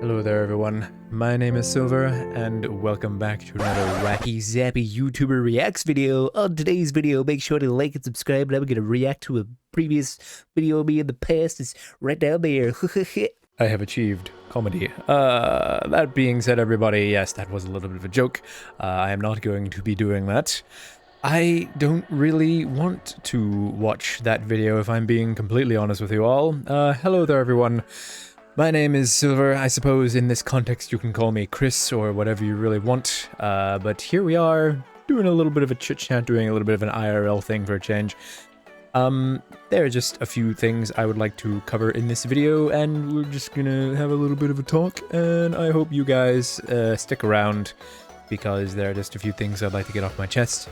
Hello there everyone, my name is Silver, and welcome back to another wacky zappy YouTuber reacts video. On today's video, make sure to like and subscribe, and I'm gonna react to a previous video of me in the past. It's right down there. I have achieved comedy. That being said, everybody, yes, that was a little bit of a joke. I am not going to be doing that. I don't really want to watch that video, if I'm being completely honest with you all. Hello there everyone. My name is Silver. I suppose in this context you can call me Chris or whatever you really want. But here we are, doing a little bit of a chit-chat, doing a little bit of an IRL thing for a change. There are just a few things I would like to cover in this video, and we're just gonna have a little bit of a talk, and I hope you guys stick around, because there are just a few things I'd like to get off my chest.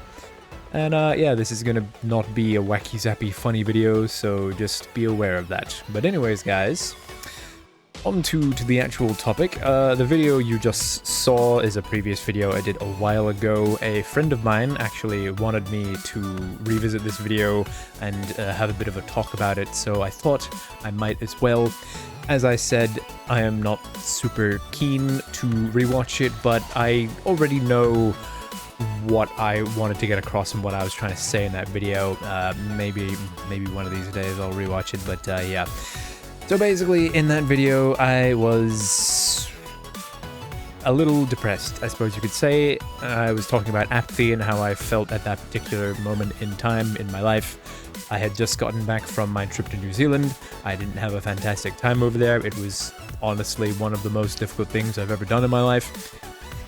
And yeah, this is gonna not be a wacky zappy funny video, so just be aware of that. But anyways, guys, on to the actual topic. The video you just saw is a previous video I did a while ago. A friend of mine actually wanted me to revisit this video and have a bit of a talk about it, so I thought I might as well. As I said, I am not super keen to rewatch it, but I already know what I wanted to get across and what I was trying to say in that video. Maybe one of these days I'll rewatch it, but yeah. So basically, in that video, I was a little depressed, I suppose you could say. I was talking about apathy and how I felt at that particular moment in time in my life. I had just gotten back from my trip to New Zealand. I didn't have a fantastic time over there. It was honestly one of the most difficult things I've ever done in my life.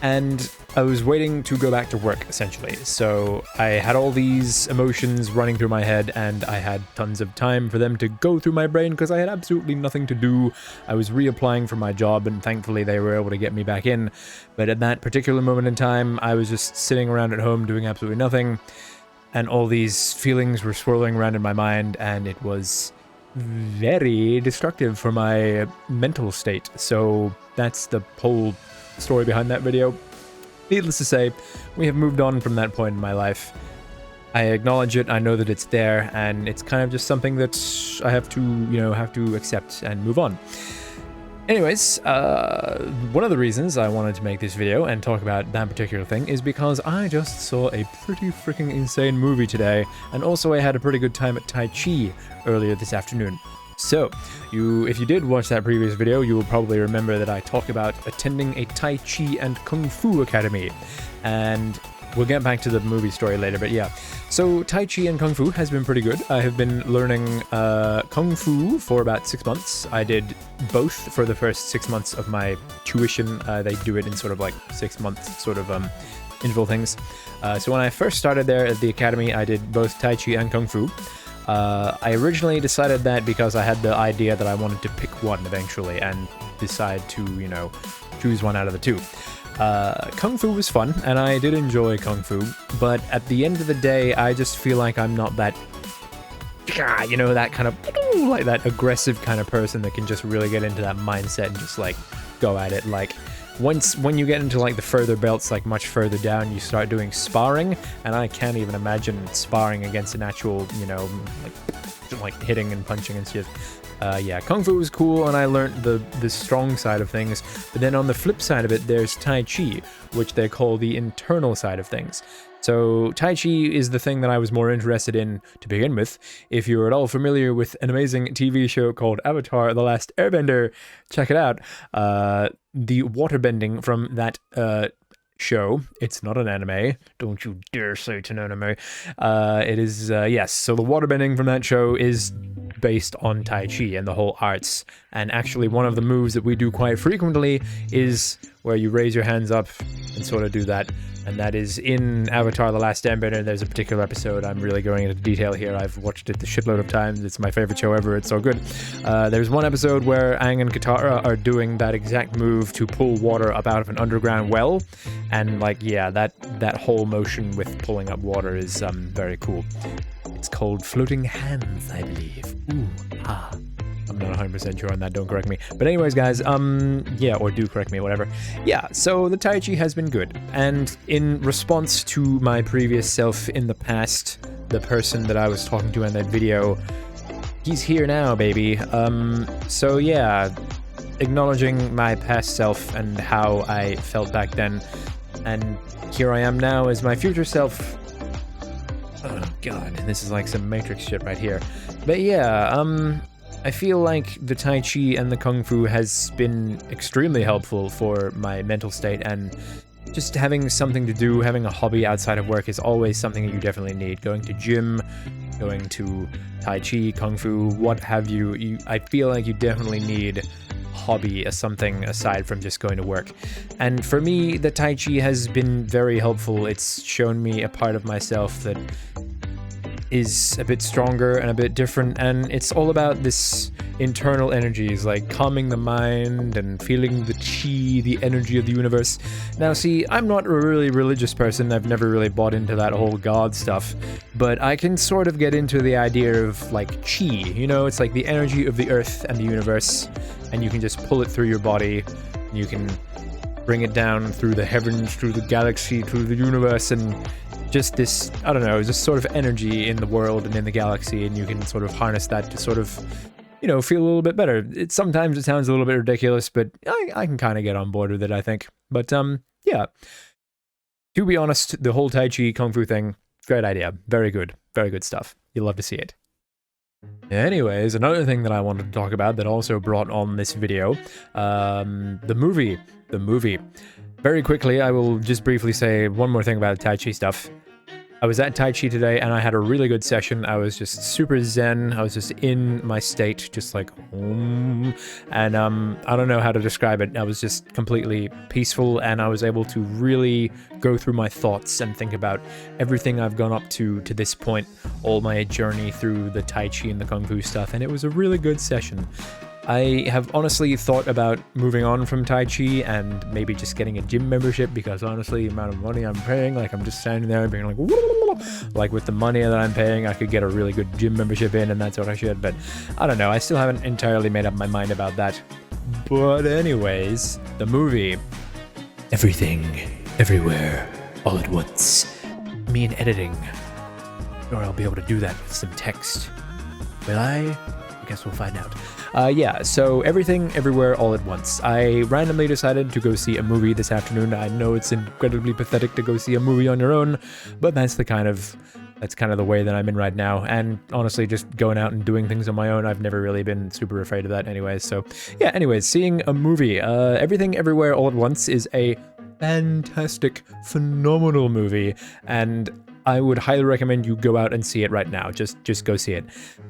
And I was waiting to go back to work, essentially. So I had all these emotions running through my head, and I had tons of time for them to go through my brain because I had absolutely nothing to do. I was reapplying for my job, and thankfully they were able to get me back in. But at that particular moment in time, I was just sitting around at home doing absolutely nothing, and all these feelings were swirling around in my mind, and it was very destructive for my mental state. So that's the whole story behind that video. Needless to say, we have moved on from that point in my life. I acknowledge it, I know that it's there, and it's kind of just something that I have to, accept and move on. Anyways, one of the reasons I wanted to make this video and talk about that particular thing is because I just saw a pretty freaking insane movie today, and also I had a pretty good time at Tai Chi earlier this afternoon. So, if you did watch that previous video, you will probably remember that I talked about attending a Tai Chi and Kung Fu academy, and we'll get back to the movie story later, but yeah. So, Tai Chi and Kung Fu has been pretty good. I have been learning Kung Fu for about 6 months. I did both for the first 6 months of my tuition. They do it in sort of like 6 month sort of interval things. So when I first started there at the academy, I did both Tai Chi and Kung Fu. I originally decided that because I had the idea that I wanted to pick one eventually and decide to, choose one out of the two. Kung Fu was fun, and I did enjoy Kung Fu, but at the end of the day, I just feel like I'm not that, that kind of, like that aggressive kind of person that can just really get into that mindset and just, like, go at it. Like, when you get into like the further belts, like much further down, you start doing sparring, and I can't even imagine sparring against an actual, like hitting and punching and shit. Yeah, Kung Fu was cool, and I learned the strong side of things, but then on the flip side of it, there's Tai Chi, which they call the internal side of things. So Tai Chi is the thing that I was more interested in to begin with. If you're at all familiar with an amazing TV show called Avatar: The Last Airbender, check it out. The waterbending from that show, it's not an anime, don't you dare say it's an anime. It is, yes, so the waterbending from that show is based on Tai Chi and the whole arts, and actually one of the moves that we do quite frequently is where you raise your hands up and sort of do that, and that is in Avatar: The Last Airbender. There's a particular episode, I'm really going into detail here, I've watched it a shitload of times, it's my favorite show ever, it's so good. There's one episode where Aang and Katara are doing that exact move to pull water up out of an underground well, and like, yeah, that whole motion with pulling up water is very cool. It's called floating hands, I believe. Ooh, ah. I'm not 100% sure on that, don't correct me. But anyways, guys, yeah, or do correct me, whatever. Yeah, so the Tai Chi has been good. And in response to my previous self in the past, the person that I was talking to in that video, he's here now, baby. So yeah, acknowledging my past self and how I felt back then, and here I am now as my future self. Oh god, this is like some Matrix shit right here. But yeah, I feel like the Tai Chi and the Kung Fu has been extremely helpful for my mental state, and just having something to do, having a hobby outside of work is always something that you definitely need. Going to gym, going to Tai Chi, Kung Fu, what have you, I feel like you definitely need hobby as something aside from just going to work. And for me, the Tai Chi has been very helpful. It's shown me a part of myself that is a bit stronger and a bit different, and it's all about this internal energies, like calming the mind and feeling the chi, the energy of the universe. Now see, I'm not a really religious person, I've never really bought into that whole god stuff, but I can sort of get into the idea of like chi, you know, it's like the energy of the earth and the universe, and you can just pull it through your body, and you can bring it down through the heavens, through the galaxy, through the universe, and just this, I don't know, just sort of energy in the world and in the galaxy, and you can sort of harness that to sort of, you know, feel a little bit better. Sometimes it sounds a little bit ridiculous, but I can kind of get on board with it, I think. But yeah, to be honest, the whole Tai Chi Kung Fu thing, great idea, very good stuff. You'll love to see it. Anyways, another thing that I wanted to talk about that also brought on this video, the movie. Very quickly, I will just briefly say one more thing about the Tai Chi stuff. I was at Tai Chi today, and I had a really good session. I was just super zen. I was just in my state, just like, and I don't know how to describe it. I was just completely peaceful, and I was able to really go through my thoughts and think about everything I've gone up to this point, all my journey through the Tai Chi and the Kung Fu stuff, and it was a really good session. I have honestly thought about moving on from Tai Chi and maybe just getting a gym membership, because honestly, the amount of money I'm paying, like I'm just standing there being like with the money that I'm paying, I could get a really good gym membership in and that sort of shit, but I don't know, I still haven't entirely made up my mind about that. But anyways, the movie. Everything, everywhere, all at once. Me and editing. Or I'll be able to do that with some text. Will I? I guess we'll find out. Yeah, so Everything, Everywhere, All at Once. I randomly decided to go see a movie this afternoon. I know it's incredibly pathetic to go see a movie on your own, but that's kind of the way that I'm in right now. And honestly, just going out and doing things on my own, I've never really been super afraid of that anyways. So yeah, anyways, seeing a movie. Everything, Everywhere, All at Once is a fantastic, phenomenal movie, and I would highly recommend you go out and see it right now. Just go see it.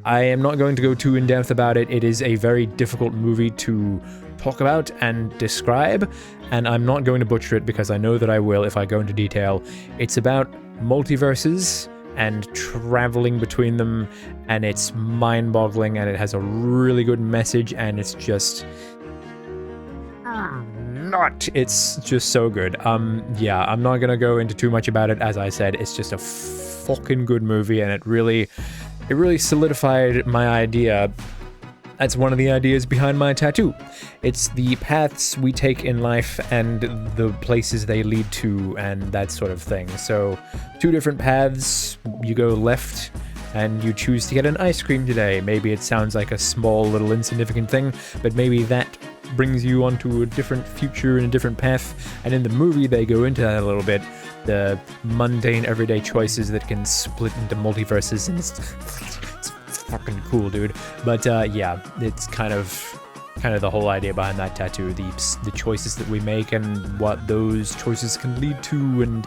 I am not going to go too in depth about it. It is a very difficult movie to talk about and describe, and I'm not going to butcher it because I know that I will if I go into detail. It's about multiverses and traveling between them, and it's mind-boggling, and it has a really good message, and it's just it's just so good. Yeah, I'm not gonna go into too much about it. As I said, it's just a fucking good movie, and it really solidified my idea. That's one of the ideas behind my tattoo. It's the paths we take in life and the places they lead to and that sort of thing. So 2 different paths, you go left and you choose to get an ice cream today. Maybe it sounds like a small little insignificant thing, but maybe that brings you onto a different future and a different path. And in the movie, they go into that a little bit. The mundane, everyday choices that can split into multiverses, and it's fucking cool, dude. But yeah, it's kind of the whole idea behind that tattoo. The choices that we make and what those choices can lead to, and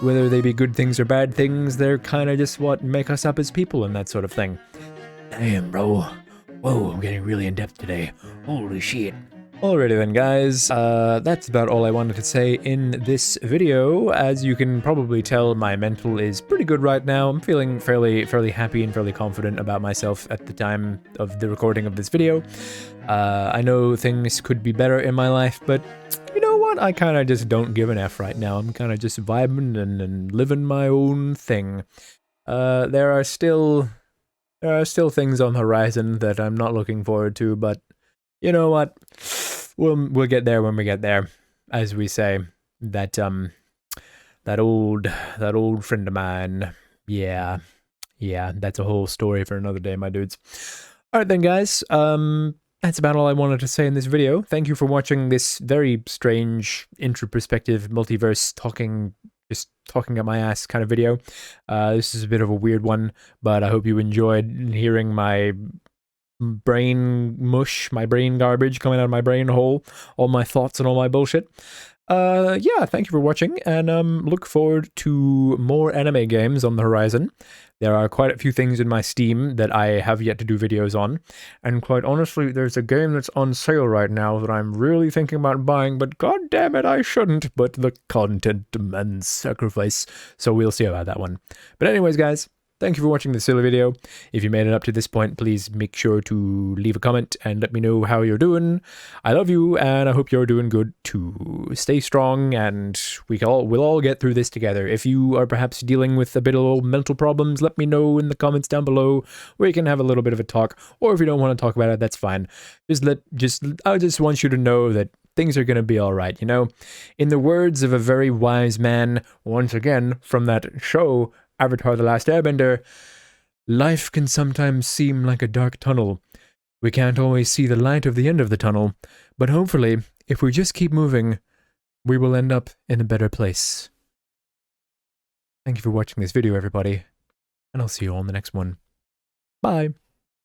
whether they be good things or bad things, they're kind of just what make us up as people and that sort of thing. Damn, bro. Whoa, I'm getting really in-depth today. Holy shit. Alrighty then, guys, that's about all I wanted to say in this video. As you can probably tell, my mental is pretty good right now. I'm feeling fairly happy and fairly confident about myself at the time of the recording of this video. I know things could be better in my life, but you know what? I kind of just don't give an F right now. I'm kind of just vibing and living my own thing. There are still things on the horizon that I'm not looking forward to, but you know what? We'll get there when we get there, as we say. That old friend of mine. Yeah, that's a whole story for another day, my dudes. All right then, guys. that's about all I wanted to say in this video. Thank you for watching this very strange introspective multiverse just talking up my ass kind of video. This is a bit of a weird one, but I hope you enjoyed hearing my brain mush, my brain garbage coming out of my brain hole, all my thoughts and all my bullshit. Yeah, thank you for watching, and look forward to more anime games on the horizon. There are quite a few things in my Steam that I have yet to do videos on, and quite honestly, there's a game that's on sale right now that I'm really thinking about buying, but god damn it, I shouldn't, but the content demands sacrifice, so we'll see about that one. But anyways, guys, thank you for watching this silly video. If you made it up to this point, please make sure to leave a comment and let me know how you're doing. I love you, and I hope you're doing good too. Stay strong, and we'll all get through this together. If you are perhaps dealing with a bit of mental problems, let me know in the comments down below, where you can have a little bit of a talk. Or if you don't want to talk about it, that's fine. I just want you to know that things are going to be all right, you know? In the words of a very wise man, once again, from that show, Avatar: The Last Airbender, life can sometimes seem like a dark tunnel. We can't always see the light of the end of the tunnel, but hopefully, if we just keep moving, we will end up in a better place. Thank you for watching this video, everybody, and I'll see you all in the next one. Bye!